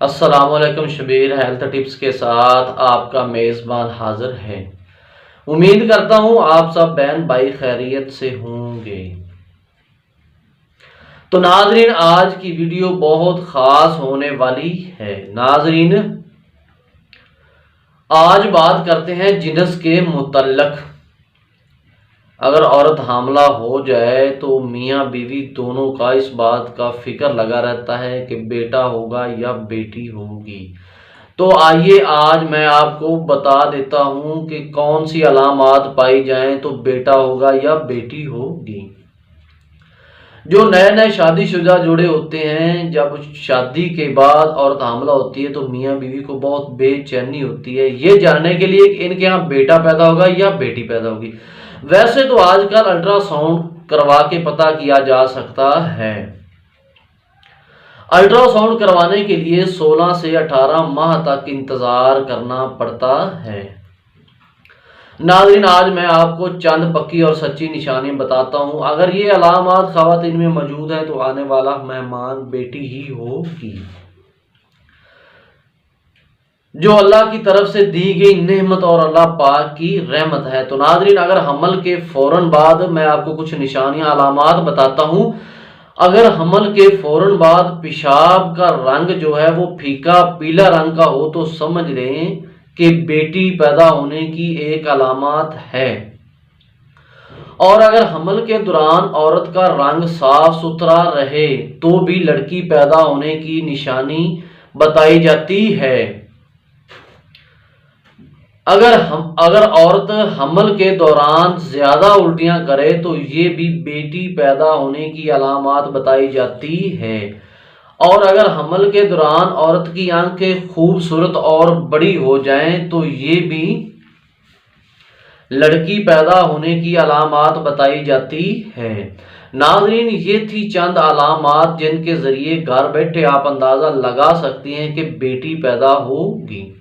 السلام علیکم، Shabbir health tips کے ساتھ آپ کا میزبان حاضر ہے۔ امید کرتا ہوں آپ سب بہن بھائی خیریت سے ہوں گے۔ تو ناظرین، آج کی ویڈیو بہت خاص ہونے والی ہے۔ ناظرین، آج بات کرتے ہیں جنس کے متعلق۔ اگر عورت حاملہ ہو جائے تو میاں بیوی دونوں کا اس بات کا فکر لگا رہتا ہے کہ بیٹا ہوگا یا بیٹی ہوگی۔ تو آئیے آج میں آپ کو بتا دیتا ہوں کہ کون سی علامات پائی جائیں تو بیٹا ہوگا یا بیٹی ہوگی۔ جو نئے شادی شدہ جوڑے ہوتے ہیں، جب شادی کے بعد عورت حاملہ ہوتی ہے تو میاں بیوی کو بہت بے چینی ہوتی ہے یہ جاننے کے لیے کہ ان کے یہاں بیٹا پیدا ہوگا یا بیٹی پیدا ہوگی۔ ویسے تو آج کل الٹرا ساؤنڈ کروا کے پتہ کیا جا سکتا ہے۔ الٹرا ساؤنڈ کروانے کے لیے 16 سے 18 ماہ تک انتظار کرنا پڑتا ہے۔ ناظرین، آج میں آپ کو چند پکی اور سچی نشانیاں بتاتا ہوں۔ اگر یہ علامات خواتین میں موجود ہیں تو آنے والا مہمان بیٹی ہی ہوگی، جو اللہ کی طرف سے دی گئی نعمت اور اللہ پاک کی رحمت ہے۔ تو ناظرین، اگر حمل کے فوراً بعد میں آپ کو کچھ نشانیاں علامات بتاتا ہوں۔ اگر حمل کے فوراً بعد پیشاب کا رنگ جو ہے وہ پھیکا پیلا رنگ کا ہو تو سمجھ لیں کہ بیٹی پیدا ہونے کی ایک علامات ہے۔ اور اگر حمل کے دوران عورت کا رنگ صاف ستھرا رہے تو بھی لڑکی پیدا ہونے کی نشانی بتائی جاتی ہے۔ اگر عورت حمل کے دوران زیادہ الٹیاں کرے تو یہ بھی بیٹی پیدا ہونے کی علامات بتائی جاتی ہے۔ اور اگر حمل کے دوران عورت کی آنکھیں خوبصورت اور بڑی ہو جائیں تو یہ بھی لڑکی پیدا ہونے کی علامات بتائی جاتی ہے۔ ناظرین، یہ تھی چند علامات جن کے ذریعے گھر بیٹھے آپ اندازہ لگا سکتی ہیں کہ بیٹی پیدا ہوگی۔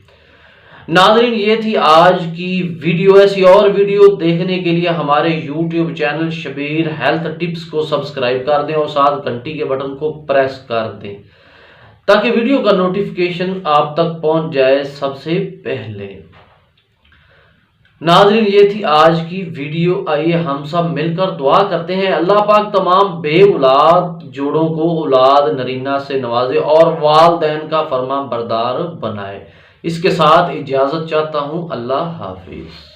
ناظرین، یہ تھی آج کی ویڈیو۔ ایسی اور ویڈیو دیکھنے کے لیے ہمارے YouTube channel Shabbir health tips کو سبسکرائب کر دیں اور ساتھ گھنٹی کے بٹن کو پریس کر دیں تاکہ ویڈیو کا نوٹیفیکیشن آپ تک پہنچ جائے سب سے پہلے۔ ناظرین، یہ تھی آج کی ویڈیو۔ آئیے ہم سب مل کر دعا کرتے ہیں اللہ پاک تمام بے اولاد جوڑوں کو اولاد نرینہ سے نوازے اور والدین کا فرما بردار بنائے۔ اس کے ساتھ اجازت چاہتا ہوں۔ اللہ حافظ۔